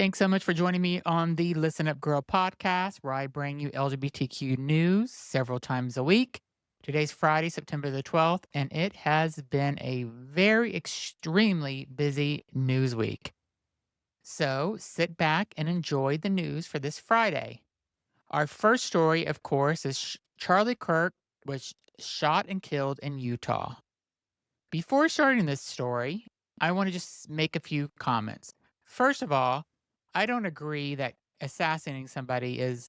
Thanks so much for joining me on the Listen Up Girl podcast, where I bring you LGBTQ news several times a week. Today's Friday, September the 12th, and it has been a very extremely busy news week. So sit back and enjoy the news for this Friday. Our first story, of course, is Charlie Kirk was shot and killed in Utah. Before starting this story, I want to just make a few comments. First of all, I don't agree that assassinating somebody is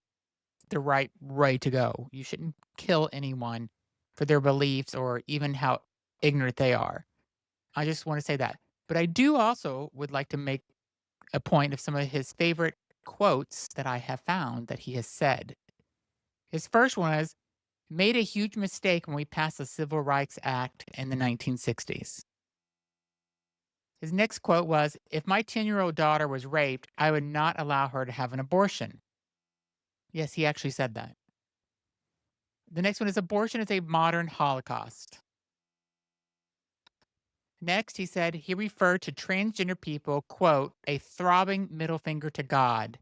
the right way to go. You shouldn't kill anyone for their beliefs or even how ignorant they are. I just want to say that. But I do also would like to make a point of some of his favorite quotes that I have found that he has said. His first one is, made a huge mistake when we passed the Civil Rights Act in the 1960s. His next quote was, if my 10-year-old daughter was raped, I would not allow her to have an abortion. Yes, he actually said that. The next one is, abortion is a modern Holocaust. Next, he said he referred to transgender people, quote, a throbbing middle finger to God.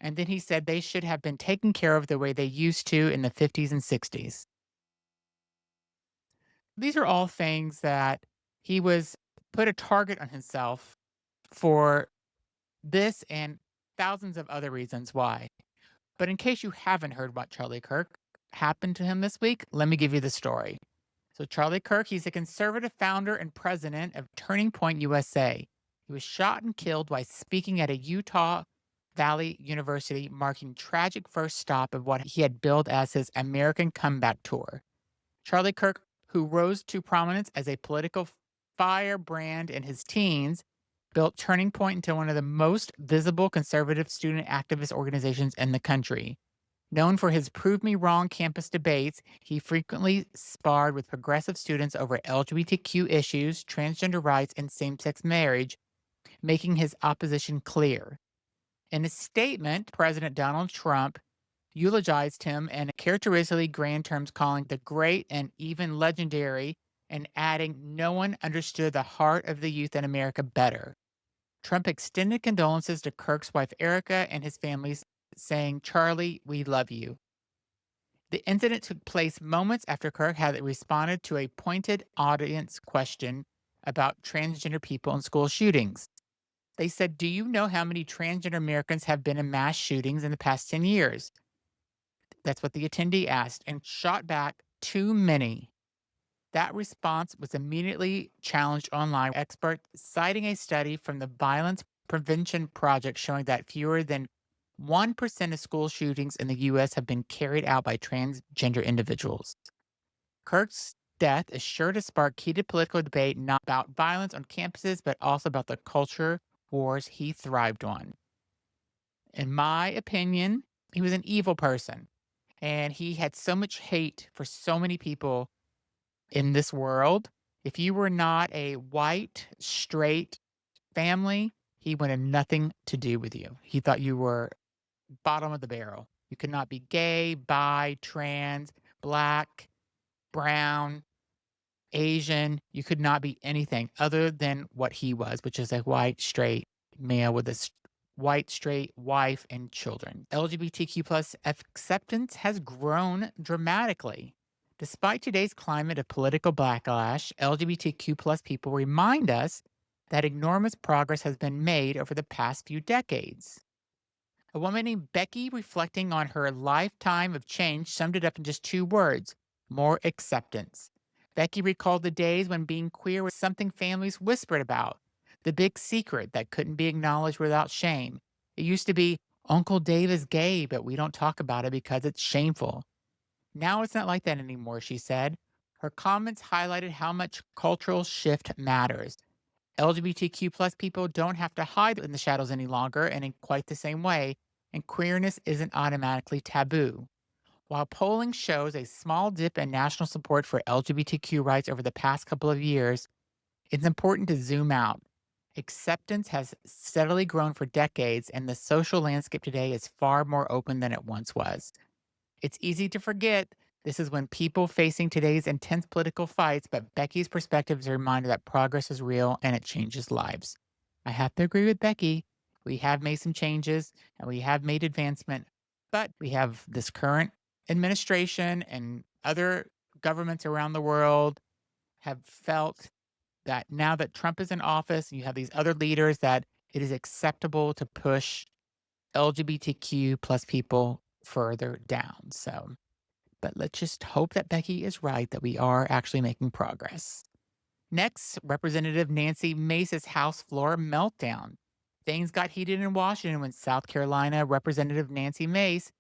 And then he said they should have been taken care of the way they used to in the 50s and 60s. These are all things that he was put a target on himself for this and thousands of other reasons why. But in case you haven't heard what Charlie Kirk happened to him this week, let me give you the story. So Charlie Kirk, he's a conservative founder and president of Turning Point USA. He was shot and killed while speaking at a Utah Valley University, marking tragic first stop of what he had billed as his American comeback tour. Charlie Kirk, who rose to prominence as a political firebrand in his teens, built Turning Point into one of the most visible conservative student activist organizations in the country. Known for his Prove Me Wrong campus debates, he frequently sparred with progressive students over LGBTQ issues, transgender rights, and same sex marriage, making his opposition clear. In a statement, President Donald Trump eulogized him in characteristically grand terms, calling the great and even legendary, and adding, no one understood the heart of the youth in America better. Trump extended condolences to Kirk's wife Erica and his family, saying, Charlie, we love you. The incident took place moments after Kirk had responded to a pointed audience question about transgender people in school shootings. They said, do you know how many transgender Americans have been in mass shootings in the past 10 years? That's what the attendee asked, and shot back, too many. That response was immediately challenged online, experts citing a study from the Violence Prevention Project showing that fewer than 1% of school shootings in the U.S. have been carried out by transgender individuals. Kirk's death is sure to spark heated political debate, not about violence on campuses, but also about the culture wars he thrived on. In my opinion, he was an evil person, and he had so much hate for so many people in this world. If you were not a white, straight family, he wanted nothing to do with you. He thought you were bottom of the barrel. You could not be gay, bi, trans, black, brown, Asian. You could not be anything other than what he was, which is a white, straight male with a white, straight wife and children. LGBTQ plus acceptance has grown dramatically. Despite today's climate of political backlash, LGBTQ plus people remind us that enormous progress has been made over the past few decades. A woman named Becky, reflecting on her lifetime of change, summed it up in just two words: more acceptance. Becky recalled the days when being queer was something families whispered about, the big secret that couldn't be acknowledged without shame. It used to be, Uncle Dave is gay, but we don't talk about it because it's shameful. Now it's not like that anymore, she said. Her comments highlighted how much cultural shift matters. LGBTQ plus people don't have to hide in the shadows any longer and in quite the same way, and queerness isn't automatically taboo. While polling shows a small dip in national support for LGBTQ rights over the past couple of years, it's important to zoom out. Acceptance has steadily grown for decades, and the social landscape today is far more open than it once was. It's easy to forget this is when people facing today's intense political fights, but Becky's perspective is a reminder that progress is real and it changes lives. I have to agree with Becky. We have made some changes and we have made advancement, but we have this current administration and other governments around the world have felt that now that Trump is in office, and you have these other leaders that it is acceptable to push LGBTQ plus people further down. So, but let's just hope that Becky is right, that we are actually making progress. Next, Representative Nancy Mace's House floor meltdown. Things got heated in Washington when South Carolina Representative Nancy Mace,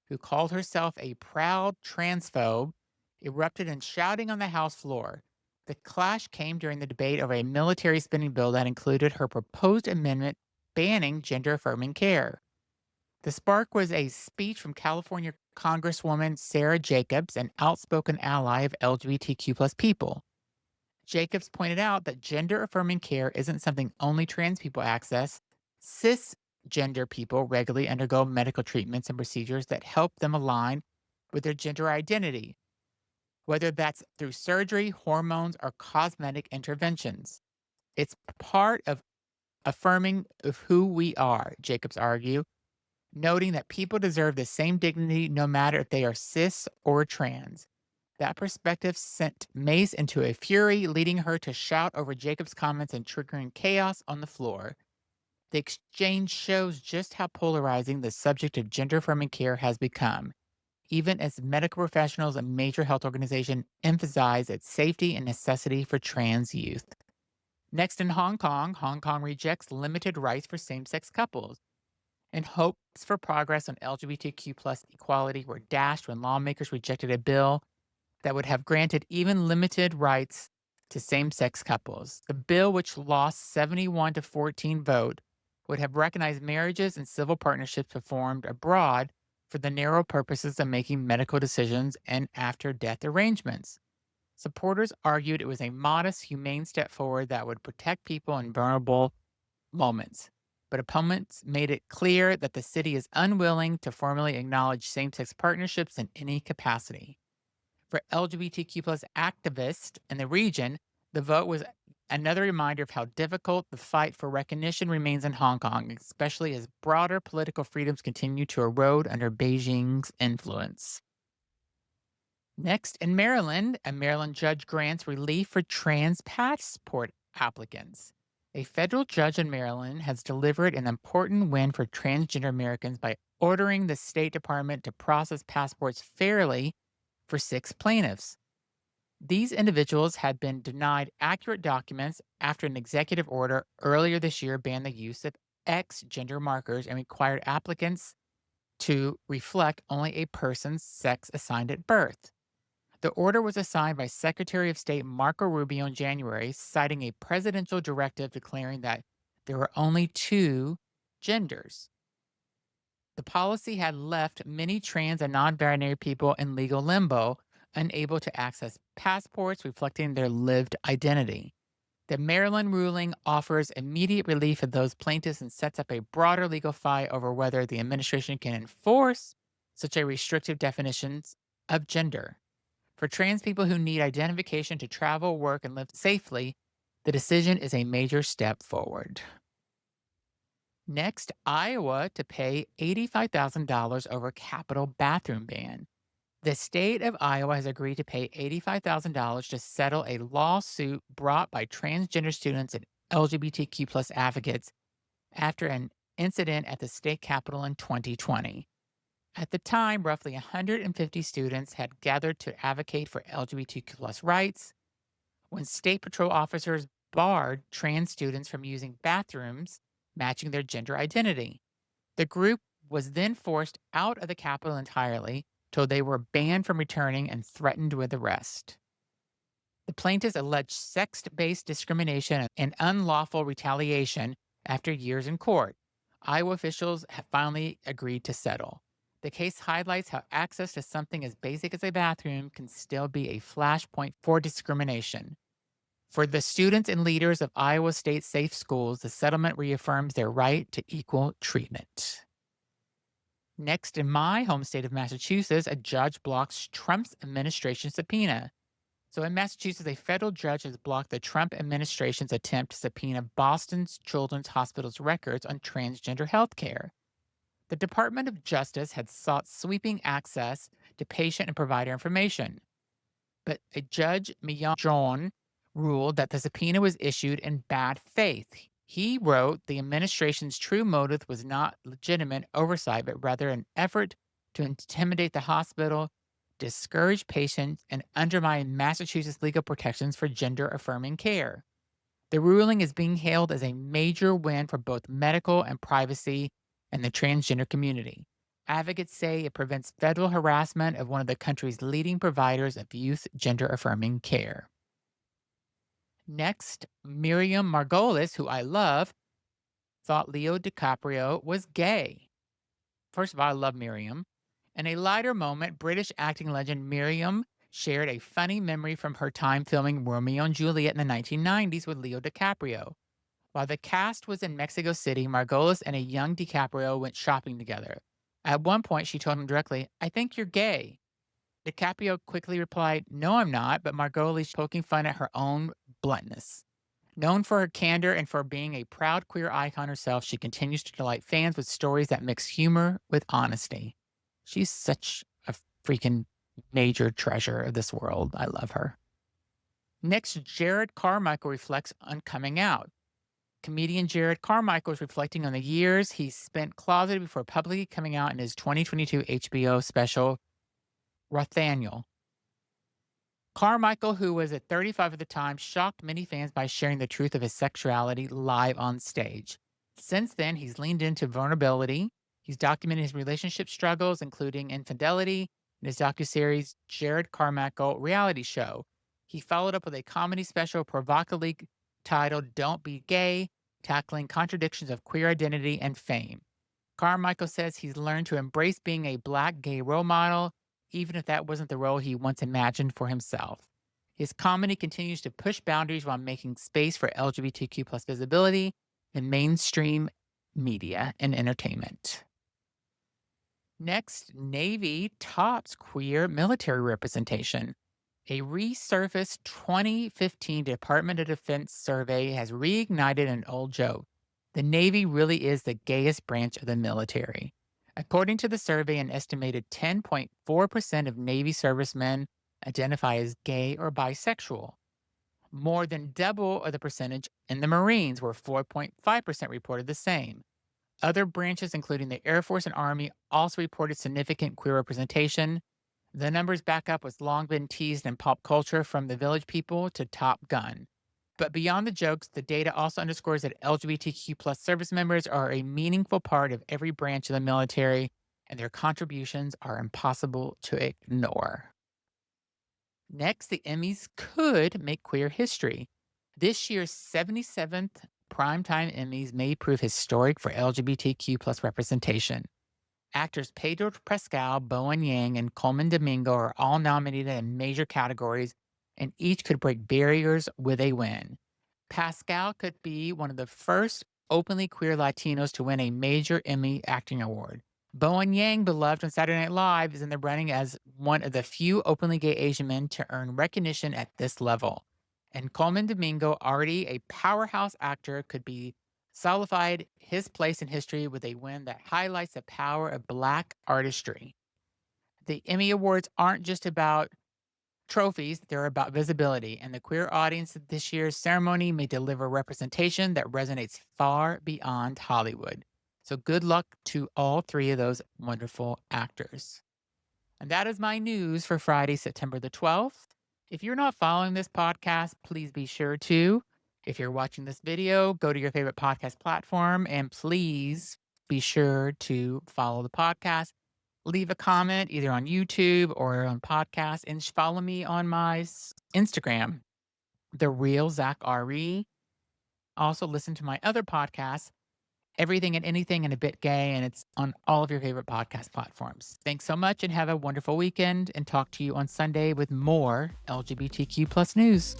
who called herself a proud transphobe, erupted in shouting on the House floor. The clash came during the debate over a military spending bill that included her proposed amendment banning gender affirming care. The spark was a speech from California Congresswoman Sarah Jacobs, an outspoken ally of LGBTQ plus people. Jacobs pointed out that gender affirming care isn't something only trans people access. Cisgender people regularly undergo medical treatments and procedures that help them align with their gender identity, whether that's through surgery, hormones, or cosmetic interventions. It's part of affirming of who we are, Jacobs argued, noting that people deserve the same dignity no matter if they are cis or trans. That perspective sent Mace into a fury, leading her to shout over Jacob's comments and triggering chaos on the floor. The exchange shows just how polarizing the subject of gender affirming care has become, even as medical professionals and major health organizations emphasize its safety and necessity for trans youth. Next in Hong Kong, Hong Kong rejects limited rights for same sex couples, and hopes for progress on LGBTQ plus equality were dashed when lawmakers rejected a bill that would have granted even limited rights to same sex couples. The bill, which lost 71 to 14 vote, would have recognized marriages and civil partnerships performed abroad for the narrow purposes of making medical decisions and after death arrangements. Supporters argued it was a modest, humane step forward that would protect people in vulnerable moments. But opponents made it clear that the city is unwilling to formally acknowledge same sex partnerships in any capacity. For LGBTQ plus activists in the region, the vote was another reminder of how difficult the fight for recognition remains in Hong Kong, especially as broader political freedoms continue to erode under Beijing's influence. Next, in Maryland, a Maryland judge grants relief for trans passport applicants. A federal judge in Maryland has delivered an important win for transgender Americans by ordering the State Department to process passports fairly for 6 plaintiffs. These individuals had been denied accurate documents after an executive order earlier this year banned the use of X gender markers and required applicants to reflect only a person's sex assigned at birth. The order was assigned by Secretary of State Marco Rubio in January, citing a presidential directive declaring that there were only 2 genders. The policy had left many trans and non binary people in legal limbo, unable to access passports reflecting their lived identity. The Maryland ruling offers immediate relief for those plaintiffs and sets up a broader legal fight over whether the administration can enforce such a restrictive definition of gender. For trans people who need identification to travel, work, and live safely, the decision is a major step forward. Next, Iowa to pay $85,000 over Capitol bathroom ban. The state of Iowa has agreed to pay $85,000 to settle a lawsuit brought by transgender students and LGBTQ plus advocates after an incident at the state capitol in 2020. At the time, roughly 150 students had gathered to advocate for LGBTQ plus rights when state patrol officers barred trans students from using bathrooms matching their gender identity. The group was then forced out of the Capitol entirely, told they were banned from returning, and threatened with arrest. The plaintiffs alleged sex based discrimination and unlawful retaliation after years in court. Iowa officials have finally agreed to settle. The case highlights how access to something as basic as a bathroom can still be a flashpoint for discrimination. For the students and leaders of Iowa State safe schools, the settlement reaffirms their right to equal treatment. Next, in my home state of Massachusetts, a judge blocks Trump's administration subpoena. So in Massachusetts, a federal judge has blocked the Trump administration's attempt to subpoena Boston's Children's Hospital's records on transgender health care. The Department of Justice had sought sweeping access to patient and provider information, but a judge, John, ruled that the subpoena was issued in bad faith. He wrote the administration's true motive was not legitimate oversight, but rather an effort to intimidate the hospital, discourage patients, and undermine Massachusetts legal protections for gender affirming care. The ruling is being hailed as a major win for both medical and privacy and the transgender community. Advocates say it prevents federal harassment of one of the country's leading providers of youth gender affirming care. Next, Miriam Margolyes, who I love, thought Leo DiCaprio was gay. First of all, I love Miriam. In a lighter moment, British acting legend Miriam shared a funny memory from her time filming Romeo and Juliet in the 1990s with Leo DiCaprio. While the cast was in Mexico City, Margolyes and a young DiCaprio went shopping together. At one point, she told him directly, "I think you're gay." DiCaprio quickly replied, "No, I'm not," but Margolyes poking fun at her own bluntness. Known for her candor and for being a proud queer icon herself, she continues to delight fans with stories that mix humor with honesty. She's such a freaking major treasure of this world. I love her. Next, Jerrod Carmichael reflects on coming out. Comedian Jerrod Carmichael is reflecting on the years he spent closeted before publicly coming out in his 2022 HBO special, Rothaniel. Carmichael, who was at 35 at the time, shocked many fans by sharing the truth of his sexuality live on stage. Since then, he's leaned into vulnerability. He's documented his relationship struggles, including infidelity, in his docuseries Jerrod Carmichael Reality Show. He followed up with a comedy special provocatively titled Don't Be Gay, tackling contradictions of queer identity and fame. Carmichael says he's learned to embrace being a Black gay role model, even if that wasn't the role he once imagined for himself. His comedy continues to push boundaries while making space for LGBTQ plus visibility in mainstream media and entertainment. Next, Navy tops queer military representation. A resurfaced 2015 Department of Defense survey has reignited an old joke. The Navy really is the gayest branch of the military. According to the survey, an estimated 10.4% of Navy servicemen identify as gay or bisexual. More than double of the percentage in the Marines, where 4.5% reported the same. Other branches, including the Air Force and Army, also reported significant queer representation. The numbers back up what's long been teased in pop culture, from the Village People to Top Gun. But beyond the jokes, the data also underscores that LGBTQ plus service members are a meaningful part of every branch of the military, and their contributions are impossible to ignore. Next, the Emmys could make queer history. This year's 77th Primetime Emmys may prove historic for LGBTQ plus representation. Actors Pedro Pascal, Bowen Yang, and Coleman Domingo are all nominated in major categories, and each could break barriers with a win. Pascal could be one of the first openly queer Latinos to win a major Emmy acting award. Bowen Yang, beloved on Saturday Night Live, is in the running as one of the few openly gay Asian men to earn recognition at this level. And Coleman Domingo, already a powerhouse actor, could be solidified his place in history with a win that highlights the power of Black artistry. The Emmy Awards aren't just about trophies, they're about visibility, and the queer audience at this year's ceremony may deliver representation that resonates far beyond Hollywood. So good luck to all three of those wonderful actors. And that is my news for Friday, September the 12th. If you're not following this podcast, please be sure to. If you're watching this video, go to your favorite podcast platform and please be sure to follow the podcast. Leave a comment either on YouTube or on podcast, and follow me on my Instagram, The Real Zach RE. Also listen to my other podcast, Everything and Anything and a Bit Gay, and it's on all of your favorite podcast platforms. Thanks so much and have a wonderful weekend, and talk to you on Sunday with more LGBTQ plus news.